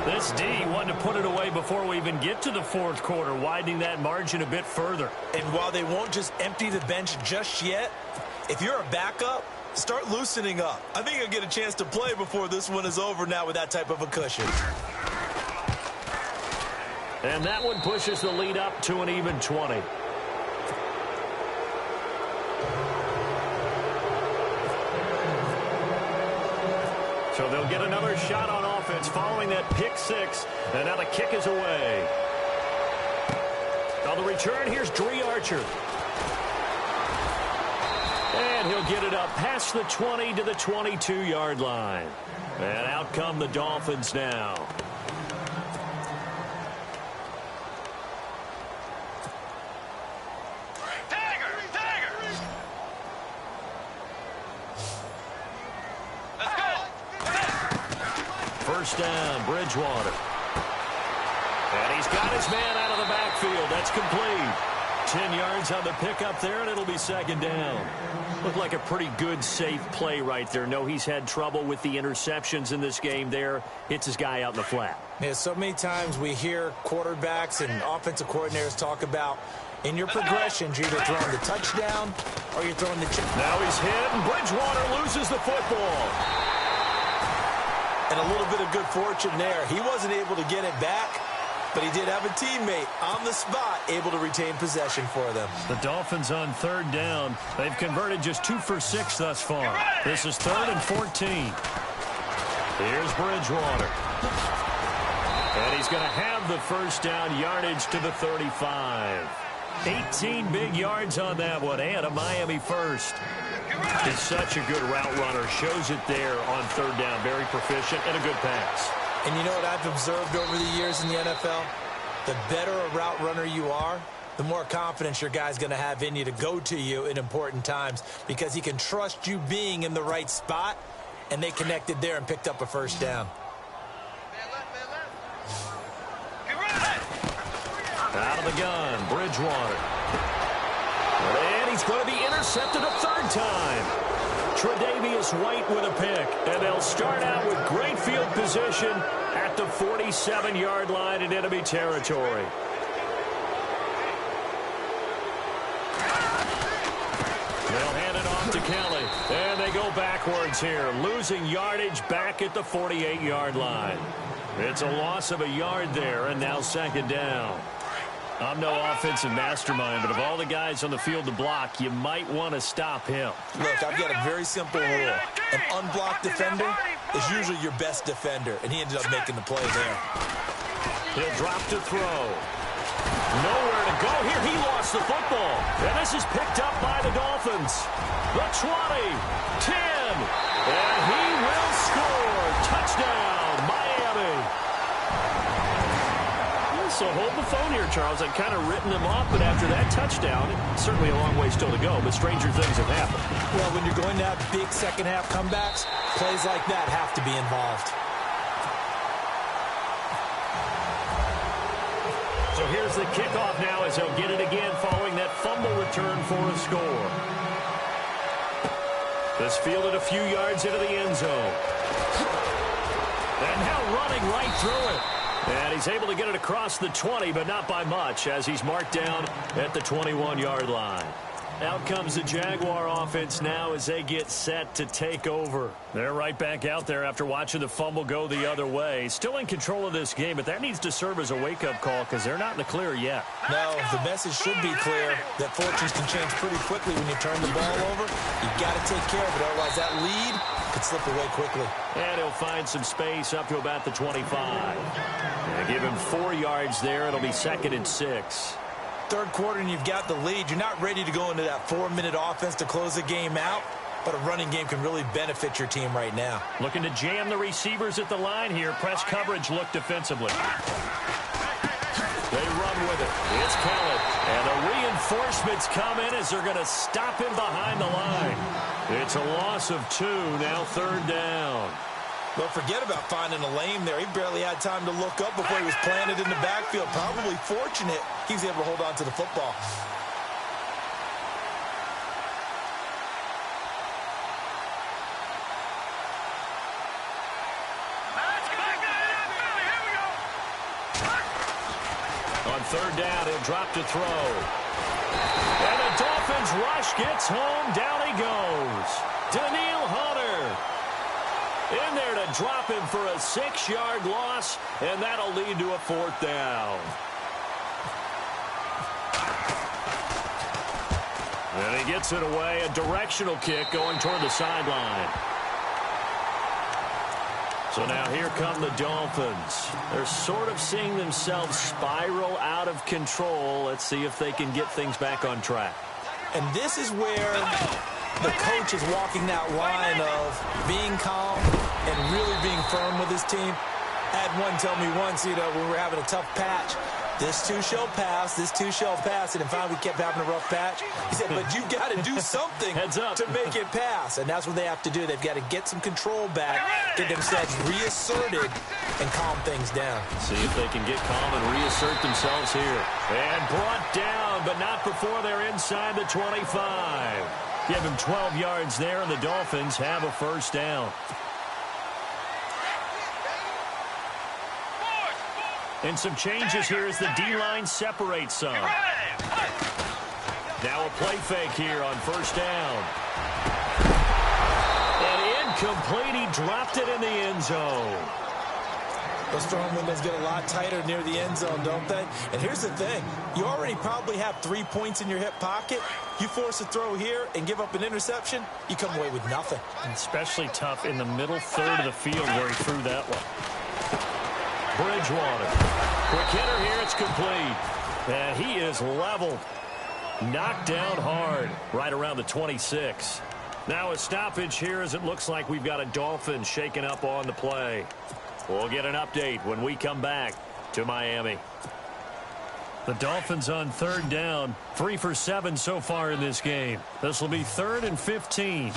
This D wanted to put it away before we even get to the fourth quarter, widening that margin a bit further. And while they won't just empty the bench just yet, if you're a backup, start loosening up. I think you'll get a chance to play before this one is over now with that type of a cushion. And that one pushes the lead up to an even 20. So they'll get another shot on offense following that pick 6. And now the kick is away. On the return, here's Dree Archer. And he'll get it up past the 20 to the 22-yard line. And out come the Dolphins now. First down, Bridgewater. And he's got his man out of the backfield. That's complete. 10 yards on the pickup there, and it'll be second down. Looked like a pretty good, safe play right there. No, he's had trouble with the interceptions in this game there. Hits his guy out in the flat. Yeah, so many times we hear quarterbacks and offensive coordinators talk about in your progressions, you're either throwing the touchdown or you're throwing the chip. Now he's hit, and Bridgewater loses the football. And a little bit of good fortune there. He wasn't able to get it back, but he did have a teammate on the spot able to retain possession for them. The Dolphins on third down. They've converted just 2 for 6 thus far. This is 3rd and 14. Here's Bridgewater. And he's going to have the first down, yardage to the 35. 18 big yards on that one, and a Miami first. He's such a good route runner. Shows it there on third down. Very proficient and a good pass. And you know what I've observed over the years in the NFL? The better a route runner you are, the more confidence your guy's going to have in you to go to you in important times because he can trust you being in the right spot, and they connected there and picked up a first down. Out of the gun, Bridgewater. And he's going to be intercepted a third time. Tre'Davious White with a pick. And they'll start out with great field position at the 47-yard line in enemy territory. They'll hand it off to Kelly. And they go backwards here, losing yardage back at the 48-yard line. It's a loss of a yard there, and now second down. I'm no offensive mastermind, but of all the guys on the field to block, you might want to stop him. Look, I've got a very simple rule. An unblocked defender is usually your best defender, and he ended up making the play there. He'll drop to throw. Nowhere to go here. He lost the football. And this is picked up by the Dolphins. The 20, 10, and he will score. Touchdown, Miami. So hold the phone here, Charles. I've kind of written them off, but after that touchdown, certainly a long way still to go, but stranger things have happened. Well, when you're going to have big second-half comebacks, plays like that have to be involved. So here's the kickoff now as he'll get it again following that fumble return for a score. This fielded a few yards into the end zone. And now running right through it. And he's able to get it across the 20, but not by much, as he's marked down at the 21-yard line. Out comes the Jaguar offense now as they get set to take over. They're right back out there after watching the fumble go the other way. Still in control of this game, but that needs to serve as a wake-up call because they're not in the clear yet. No, the message should be clear that fortunes can change pretty quickly when you turn the ball over. You've got to take care of it, otherwise that lead could slip away quickly. And he'll find some space up to about the 25. And give him 4 yards there. It'll be 2nd and 6. Third quarter and you've got the lead. You're not ready to go into that 4-minute offense to close the game out, but a running game can really benefit your team right now. Looking to jam the receivers at the line here. Press coverage look defensively. They run with it. It's Kellen. And the reinforcements come in as they're going to stop him behind the line. It's a loss of 2, now 3rd down. Well, forget about finding a lane there. He barely had time to look up before he was planted in the backfield. Probably fortunate he was able to hold on to the football. On 3rd down, he'll drop to throw. And the Dolphins rush gets home. Down he goes. Daniil Hunter in there to drop him for a 6-yard loss, and that'll lead to a 4th down. And he gets it away, a directional kick going toward the sideline. So now here come the Dolphins. They're sort of seeing themselves spiral out of control. Let's see if they can get things back on track. And this is where the coach is walking that line of being calm and really being firm with his team. I had one tell me once, when we were having a tough patch, this too shall pass, this too shall pass, and finally we kept having a rough patch. He said, but you've got to do something to make it pass, and that's what they have to do. They've got to get some control back, get themselves reasserted, and calm things down. See if they can get calm and reassert themselves here. And brought down, but not before they're inside the 25. Give him 12 yards there, and the Dolphins have a 1st down. And some changes here as the D-line separates some. Now a play fake here on 1st down. And incomplete. He dropped it in the end zone. Those throwing windows get a lot tighter near the end zone, don't they? And here's the thing. You already probably have 3 points in your hip pocket. You force a throw here and give up an interception, you come away with nothing. And especially tough in the middle 3rd of the field where he threw that one. Bridgewater. Quick hitter here. It's complete. And he is leveled. Knocked down hard right around the 26. Now a stoppage here as it looks like we've got a Dolphin shaking up on the play. We'll get an update when we come back to Miami. The Dolphins on 3rd down. 3 for 7 so far in this game. This will be 3rd and 15.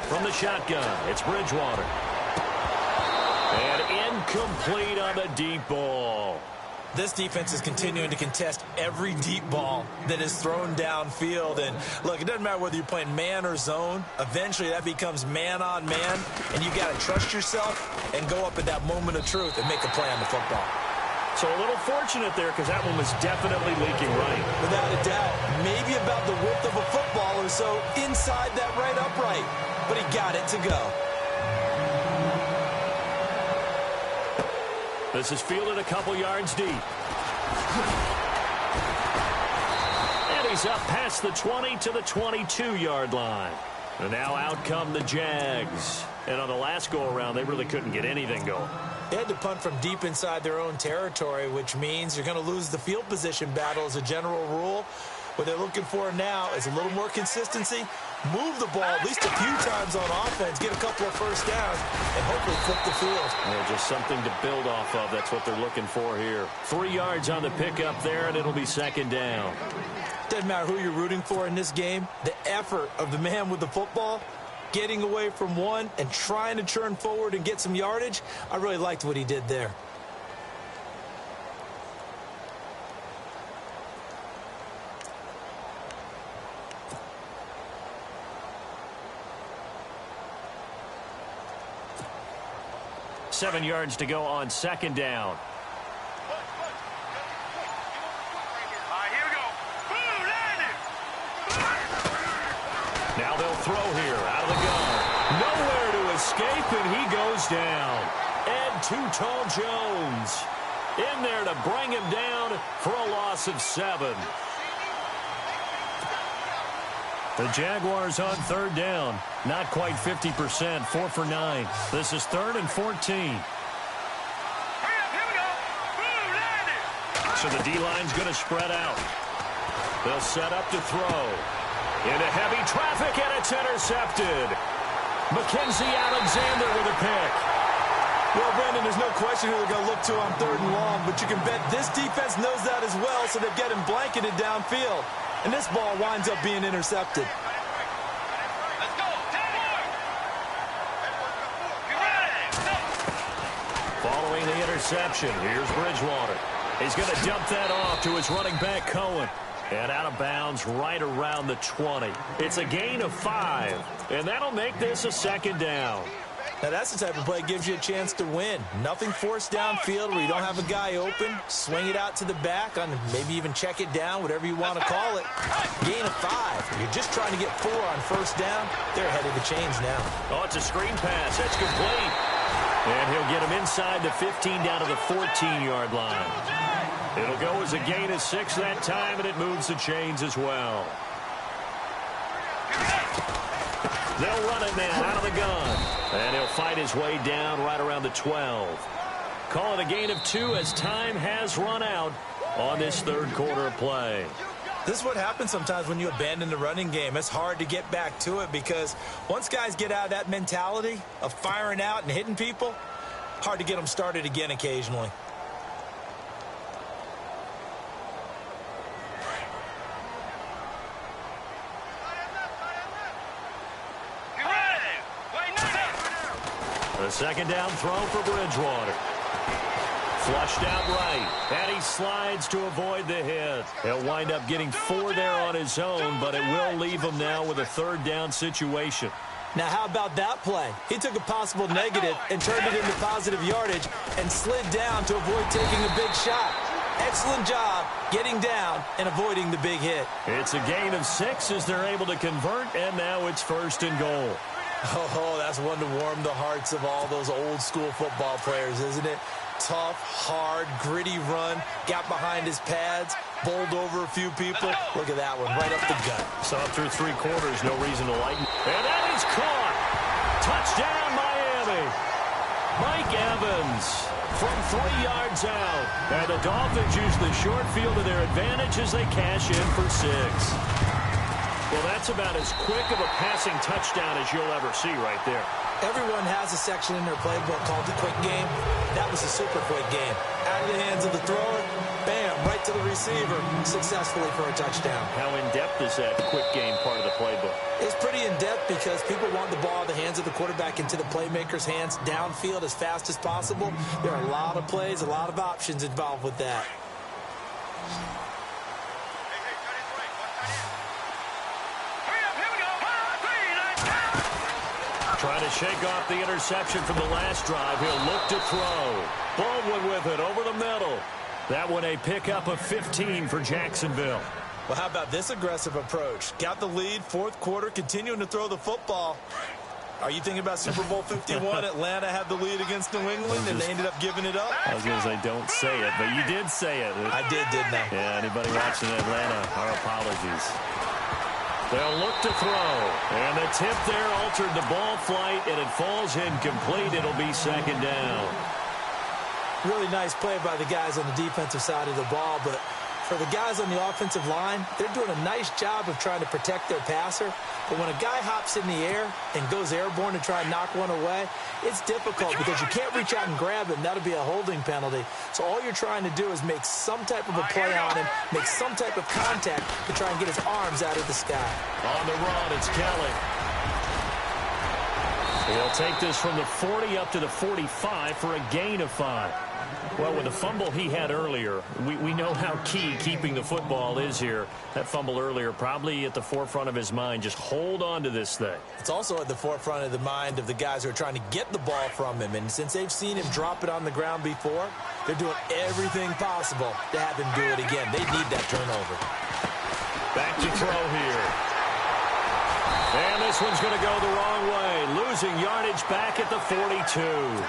From the shotgun, it's Bridgewater. And incomplete on the deep ball. This defense is continuing to contest every deep ball that is thrown downfield. And look, it doesn't matter whether you're playing man or zone. Eventually that becomes man on man. And you got to trust yourself and go up at that moment of truth and make a play on the football. So a little fortunate there because that one was definitely leaking right. Without a doubt. Maybe about the width of a football or so inside that right upright. But he got it to go. This is fielded a couple yards deep. And he's up past the 20 to the 22-yard line. And now out come the Jags. And on the last go-around, they really couldn't get anything going. They had to punt from deep inside their own territory, which means you're going to lose the field position battle as a general rule. What they're looking for now is a little more consistency, move the ball at least a few times on offense, get a couple of first downs, and hopefully flip the field. Yeah, just something to build off of. That's what they're looking for here. 3 yards on the pickup there, and it'll be second down. Doesn't matter who you're rooting for in this game. The effort of the man with the football, getting away from one and trying to turn forward and get some yardage, I really liked what he did there. Seven yards to go on second down. Now they'll throw here out of the gun. Nowhere to escape, and he goes down. Ed Too Tall Jones in there to bring him down for a loss of 7. The Jaguars on third down. Not quite 50%, 4 for 9. This is 3rd and 14. So the D-line's going to spread out. They'll set up to throw. Into heavy traffic, and it's intercepted. Mackenzie Alexander with a pick. Well, Brandon, there's no question who they're going to look to on 3rd and long, but you can bet this defense knows that as well, so they've got him blanketed downfield. And this ball winds up being intercepted. Let's go. 10 more. Following the interception, here's Bridgewater. He's going to dump that off to his running back, Cohen. And out of bounds right around the 20. It's a gain of 5, and that'll make this a second down. Now, that's the type of play that gives you a chance to win. Nothing forced downfield where you don't have a guy open. Swing it out to the back, on maybe even check it down, whatever you want to call it. Gain of 5. You're just trying to get 4 on first down. They're ahead of the chains now. Oh, it's a screen pass. That's complete. And he'll get him inside the 15 down to the 14-yard line. It'll go as a gain of 6 that time, and it moves the chains as well. They'll run it now out of the gun. And he'll fight his way down right around the 12. Call it a gain of 2 as time has run out on this third quarter of play. This is what happens sometimes when you abandon the running game. It's hard to get back to it because once guys get out of that mentality of firing out and hitting people, hard to get them started again occasionally. The second down throw for Bridgewater. Flushed out right, and he slides to avoid the hit. He'll wind up getting 4 there on his own, but it will leave him now with a third down situation. Now, how about that play? He took a possible negative and turned it into positive yardage and slid down to avoid taking a big shot. Excellent job getting down and avoiding the big hit. It's a gain of 6 as they're able to convert, and now it's 1st and goal. Oh, that's one to warm the hearts of all those old-school football players, isn't it? Tough, hard, gritty run, got behind his pads, bowled over a few people. Look at that one, right up the gut. Saw it through 3 quarters, no reason to lighten. And that is caught. Touchdown, Miami. Mike Evans from 3 yards out. And the Dolphins use the short field to their advantage as they cash in for 6. Well, that's about as quick of a passing touchdown as you'll ever see right there. Everyone has a section in their playbook called the quick game. That was a super quick game. Out of the hands of the thrower, bam, right to the receiver, successfully for a touchdown. How in-depth is that quick game part of the playbook? It's pretty in-depth because people want the ball in the hands of the quarterback into the playmaker's hands downfield as fast as possible. There are a lot of plays, a lot of options involved with that. Trying to shake off the interception from the last drive. He'll look to throw. Baldwin with it over the middle. That one a pickup of 15 for Jacksonville. Well, how about this aggressive approach? Got the lead, 4th quarter, continuing to throw the football. Are you thinking about Super Bowl 51? Atlanta had the lead against New England, and they ended up giving it up? I was going to say don't say it, but you did say it. I did, didn't I? Yeah, anybody watching Atlanta, our apologies. They'll look to throw. And the tip there altered the ball flight, and it falls incomplete. It'll be second down. Really nice play by the guys on the defensive side of the ball, but for the guys on the offensive line, they're doing a nice job of trying to protect their passer. But when a guy hops in the air and goes airborne to try and knock one away, it's difficult because you can't reach out and grab him. That'll be a holding penalty. So all you're trying to do is make some type of a play on him, make some type of contact to try and get his arms out of the sky. On the run, it's Kelly. He'll take this from the 40 up to the 45 for a gain of 5. Well, with the fumble he had earlier, we know how key keeping the football is here. That fumble earlier probably at the forefront of his mind. Just hold on to this thing. It's also at the forefront of the mind of the guys who are trying to get the ball from him. And since they've seen him drop it on the ground before, they're doing everything possible to have him do it again. They need that turnover. Back to throw here. And this one's going to go the wrong way. Losing yardage back at the 42.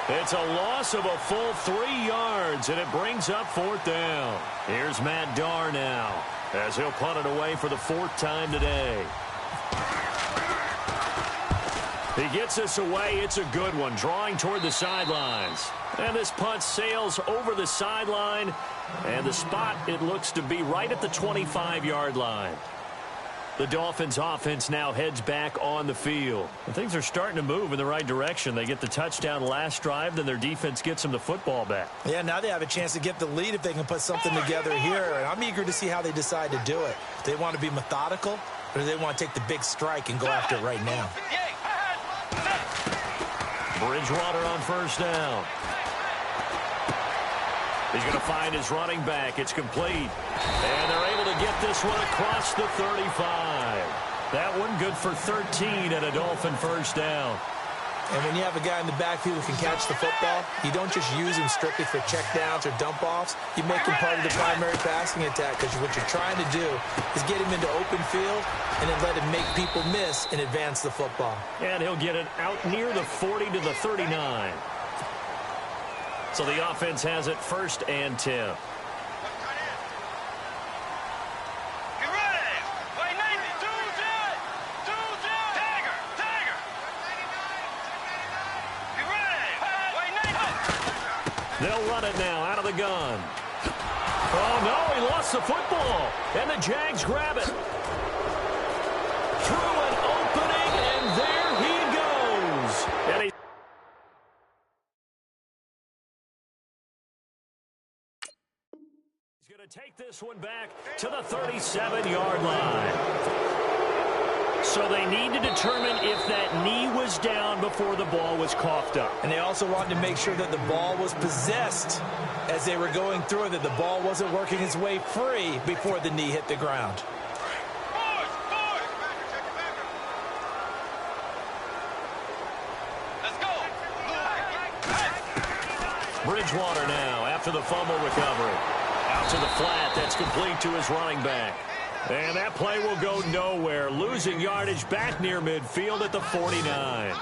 It's a loss of a full 3 yards, and it brings up 4th down. Here's Matt Darr now, as he'll punt it away for the 4th time today. He gets this away. It's a good one, drawing toward the sidelines. And this punt sails over the sideline, and the spot, it looks to be right at the 25-yard line. The Dolphins offense now heads back on the field. And things are starting to move in the right direction. They get the touchdown last drive, then their defense gets them the football back. Yeah, now they have a chance to get the lead if they can put something together here. And I'm eager to see how they decide to do it. Do they want to be methodical, or do they want to take the big strike and go after it right now? Bridgewater on 1st down. He's going to find his running back. It's complete. And they're able to get this one across the 35. That one good for 13 and a Dolphin 1st down. And when you have a guy in the backfield who can catch the football, you don't just use him strictly for checkdowns or dump-offs. You make him part of the primary passing attack, because what you're trying to do is get him into open field and then let him make people miss and advance the football. And he'll get it out near the 40 to the 39. So the offense has it 1st and 10. They'll run it now out of the gun. Oh, no, he lost the football. And the Jags grab it. Through an opening, and there he goes. And he's going to take this one back to the 37-yard line. So they need to determine if that knee was down before the ball was coughed up. And they also wanted to make sure that the ball was possessed as they were going through it, that the ball wasn't working its way free before the knee hit the ground. Bridgewater now after the fumble recovery. Out to the flat. That's complete to his running back. And that play will go nowhere. Losing yardage back near midfield at the 49.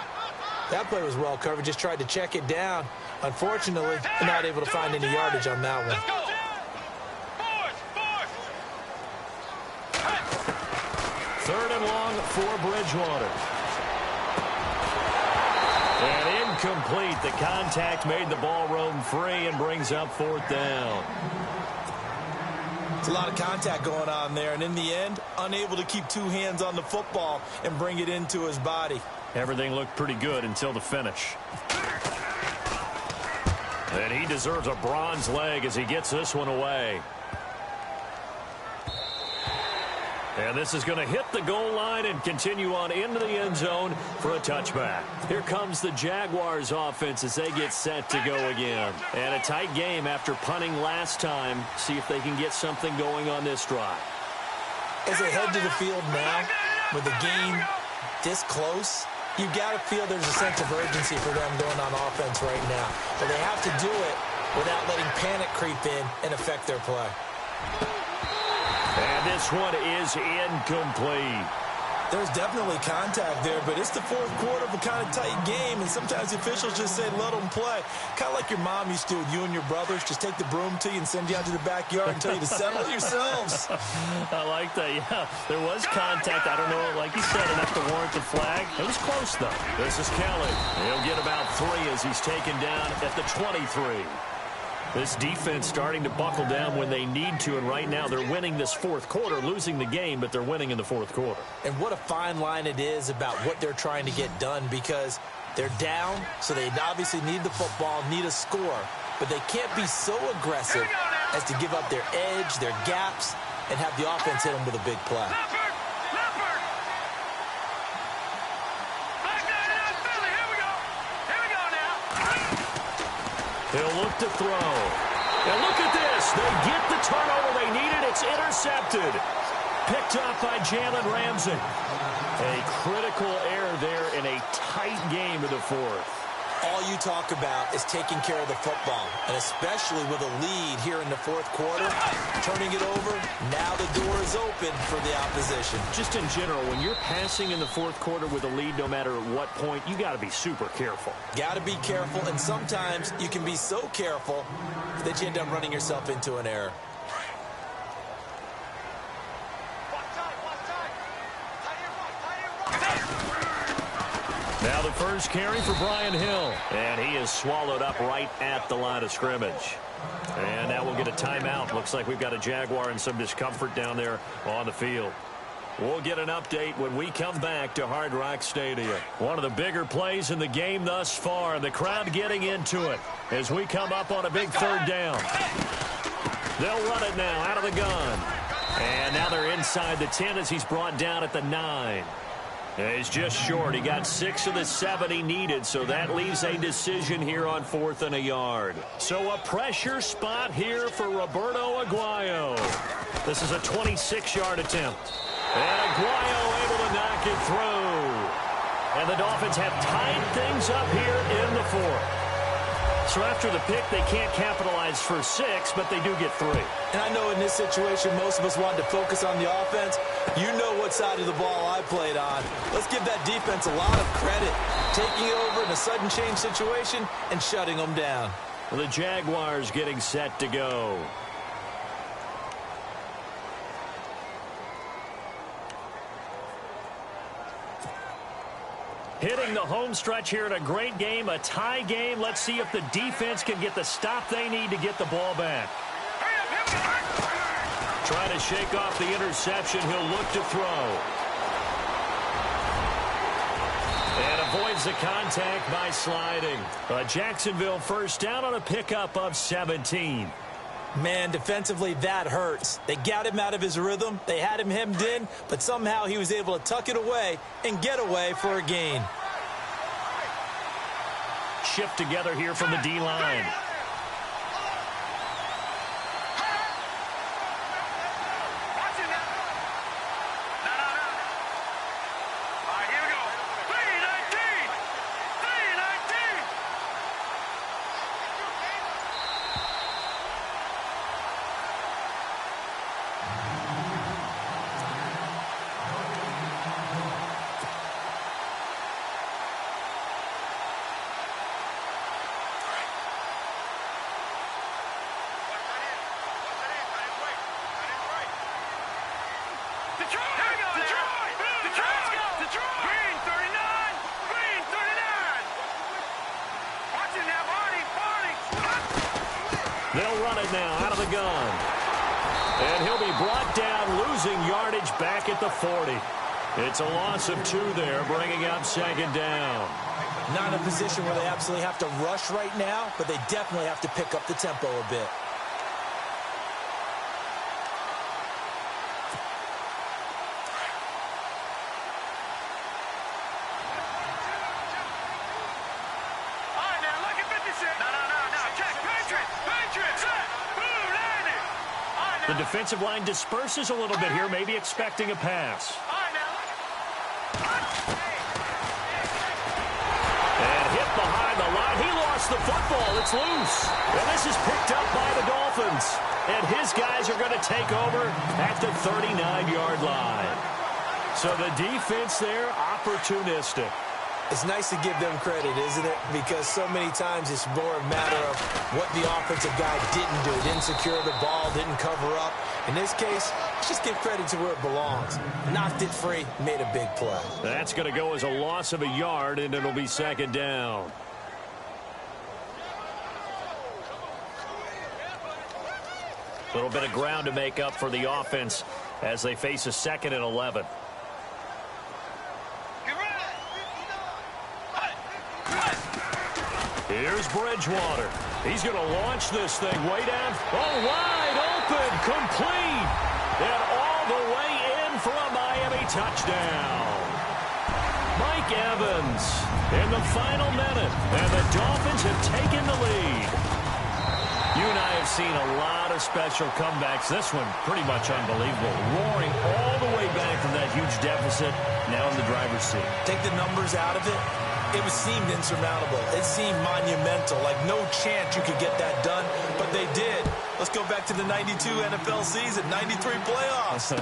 That play was well covered. Just tried to check it down. Unfortunately, they're not able to find any yardage on that one. 3rd and long for Bridgewater. And incomplete. The contact made the ball roam free and brings up 4th down. It's a lot of contact going on there, and in the end, unable to keep 2 hands on the football and bring it into his body. Everything looked pretty good until the finish. And he deserves a bronze leg as he gets this one away. And this is going to hit the goal line and continue on into the end zone for a touchback. Here comes the Jaguars offense as they get set to go again. And a tight game after punting last time. See if they can get something going on this drive. As they head to the field now, with the game this close, you've got to feel there's a sense of urgency for them going on offense right now. But they have to do it without letting panic creep in and affect their play. And this one is incomplete. There's definitely contact there, but it's the fourth quarter of a kind of tight game, and sometimes the officials just say, let them play. Kind of like your mom used to with you and your brothers. Just take the broom to you and send you out to the backyard and tell you to settle it yourselves. I like that, yeah. There was contact. I don't know, like you said, enough to warrant the flag. It was close, though. This is Kelly. He'll get about 3 as he's taken down at the 23. This defense starting to buckle down when they need to, and right now they're winning this fourth quarter, losing the game, but they're winning in the fourth quarter. And what a fine line it is about what they're trying to get done, because they're down, so they obviously need the football, need a score, but they can't be so aggressive as to give up their edge, their gaps, and have the offense hit them with a big play. They'll look to throw. And look at this. They get the turnover they needed. It's intercepted. Picked up by Jalen Ramsey. A critical error there in a tight game in the fourth. All you talk about is taking care of the football, and especially with a lead here in the fourth quarter, turning it over, now the door is open for the opposition. Just in general, when you're passing in the fourth quarter with a lead, no matter at what point, you got to be super careful. Got to be careful, and sometimes you can be so careful that you end up running yourself into an error. Now the first carry for Brian Hill, and he is swallowed up right at the line of scrimmage. And now we'll get a timeout. Looks like we've got a Jaguar in some discomfort down there on the field. We'll get an update when we come back to Hard Rock Stadium. One of the bigger plays in the game thus far, and the crowd getting into it as we come up on a big third down. They'll run it now out of the gun. And now they're inside the 10 as he's brought down at the 9. He's just short. He got 6 of the 7 he needed, so that leaves a decision here on 4th and a yard. So a pressure spot here for Roberto Aguayo. This is a 26-yard attempt. And Aguayo able to knock it through. And the Dolphins have tied things up here in the fourth. So after the pick, they can't capitalize for 6, but they do get 3. And I know in this situation, most of us wanted to focus on the offense. You know what side of the ball I played on. Let's give that defense a lot of credit. Taking it over in a sudden change situation and shutting them down. The Jaguars getting set to go. Hitting the home stretch here in a great game, a tie game. Let's see if the defense can get the stop they need to get the ball back. Trying to shake off the interception. He'll look to throw. And avoids the contact by sliding. Jacksonville first down on a pickup of 17. Man, defensively, that hurts. They got him out of his rhythm. They had him hemmed in, but somehow he was able to tuck it away and get away for a gain. Shift together here from the D-line. They'll run it now out of the gun. And he'll be brought down, losing yardage back at the 40. It's a loss of 2 there, bringing up second down. Not in a position where they absolutely have to rush right now, but they definitely have to pick up the tempo a bit. The defensive line disperses a little bit here, maybe expecting a pass. And hit behind the line. He lost the football. It's loose. And this is picked up by the Dolphins. And his guys are going to take over at the 39-yard line. So the defense there, opportunistic. It's nice to give them credit, isn't it? Because so many times it's more a matter of what the offensive guy didn't do. Didn't secure the ball, didn't cover up. In this case, let's just give credit to where it belongs. Knocked it free, made a big play. That's going to go as a loss of a yard, and it'll be second down. A little bit of ground to make up for the offense as they face a 2nd and 11. Here's Bridgewater. He's going to launch this thing way down. Oh, wide open, complete. And all the way in for a Miami touchdown. Mike Evans in the final minute. And the Dolphins have taken the lead. You and I have seen a lot of special comebacks. This one pretty much unbelievable. Roaring all the way back from that huge deficit. Now in the driver's seat. Take the numbers out of it. It seemed insurmountable. It seemed monumental, like no chance you could get that done, but they did. Let's go back to the 92 NFL season, 93 playoffs.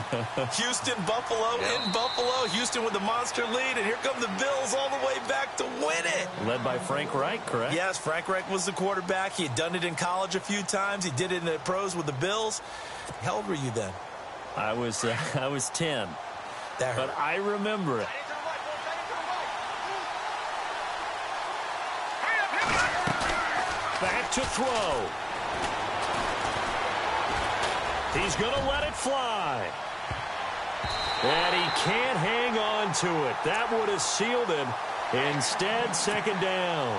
Houston, Buffalo, in Buffalo. Houston with the monster lead, and here come the Bills all the way back to win it. Led by Frank Reich, correct? Yes, Frank Reich was the quarterback. He had done it in college a few times. He did it in the pros with the Bills. How old were you then? I was 10. But I remember it. Back to throw. He's going to let it fly. And he can't hang on to it. That would have sealed him. Instead, second down.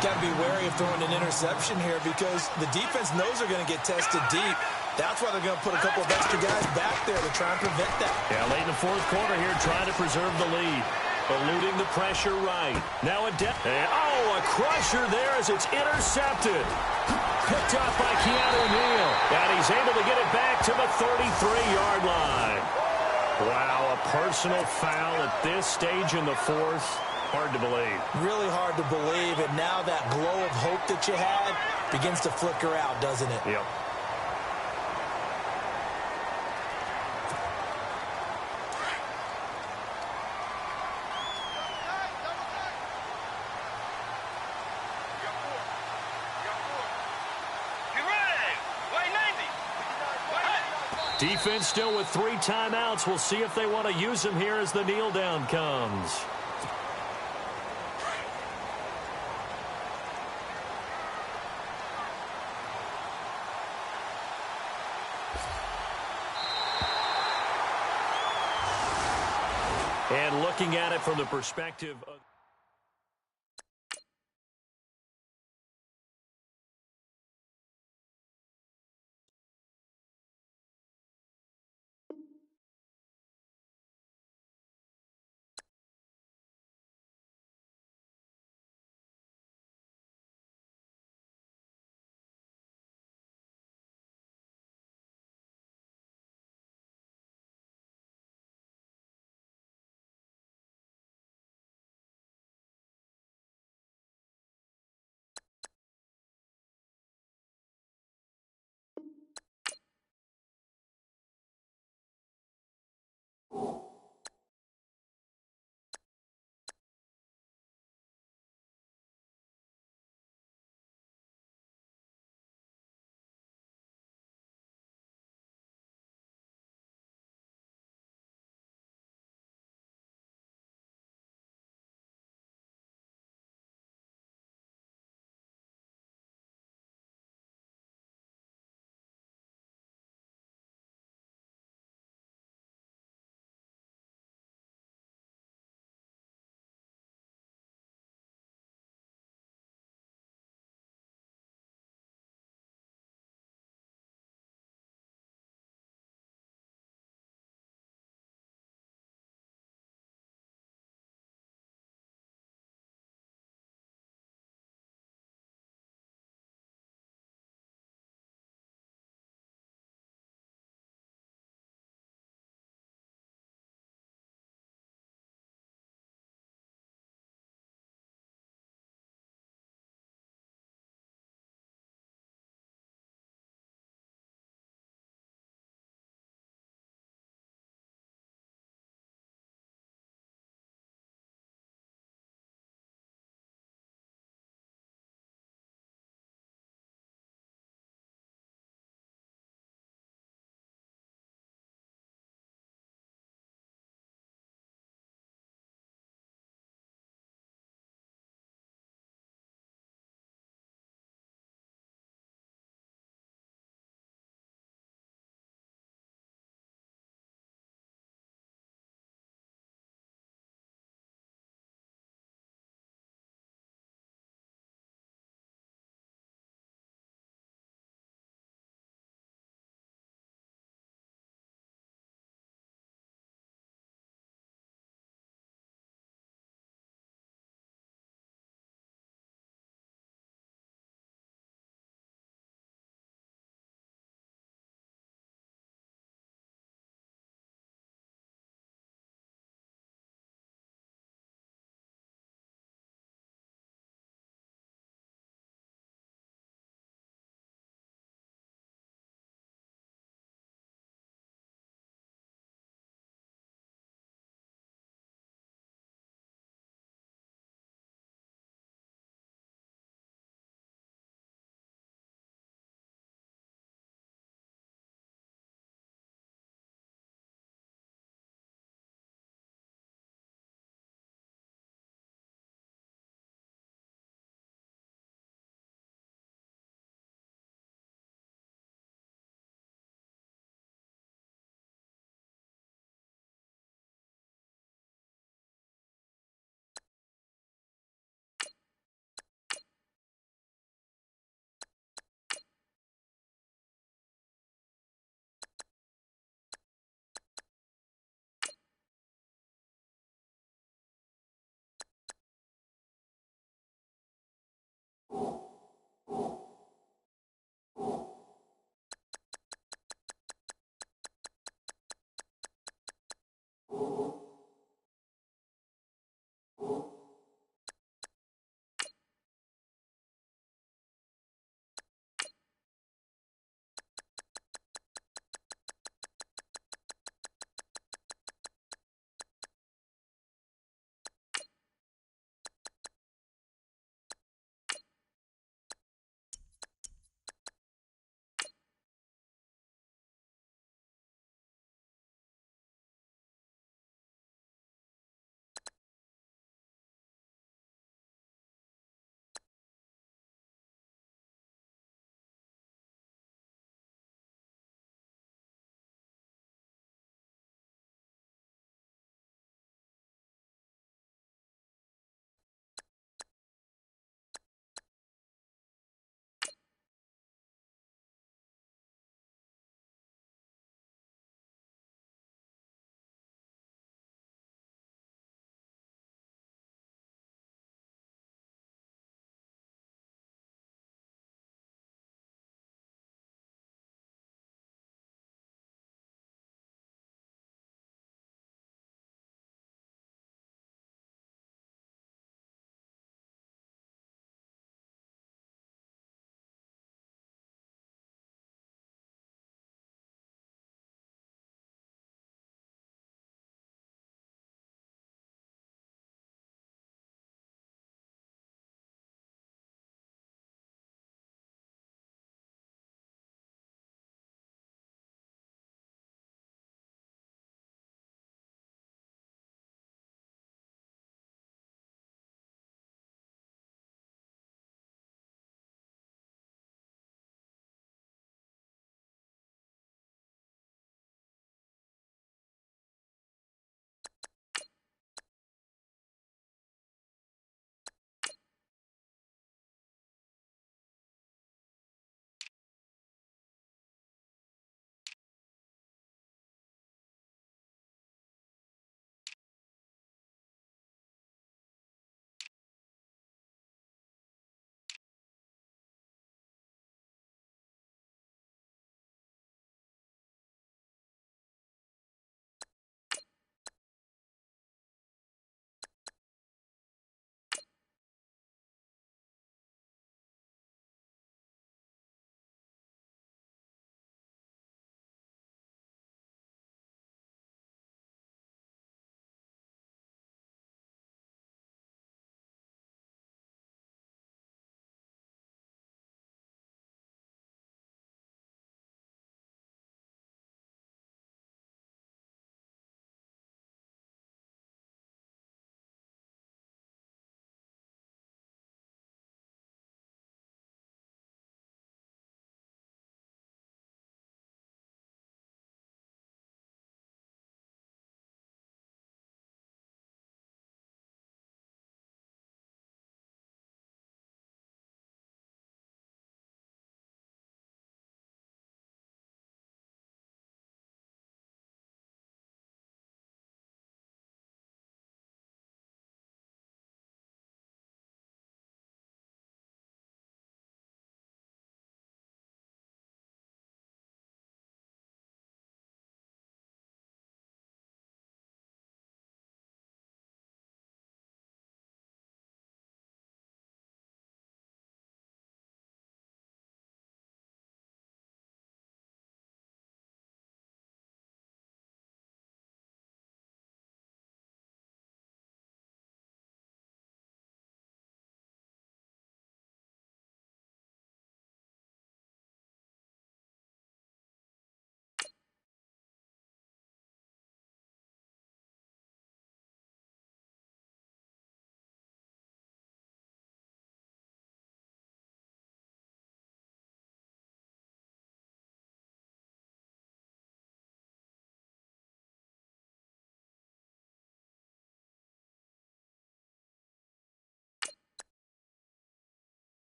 Got to be wary of throwing an interception here because the defense knows they're going to get tested deep. That's why they're going to put a couple of extra guys back there to try and prevent that. Yeah, late in the 4th quarter here, trying to preserve the lead. Eluding the pressure right. Now a a crusher there as it's intercepted. Picked up by Keanu Neal. And he's able to get it back to the 33-yard line. Wow, a personal foul at this stage in the 4th. Hard to believe. Really hard to believe. And now that glow of hope that you had begins to flicker out, doesn't it? Yep. Defense still with 3 timeouts. We'll see if they want to use them here as the kneel down comes. And looking at it from the perspective of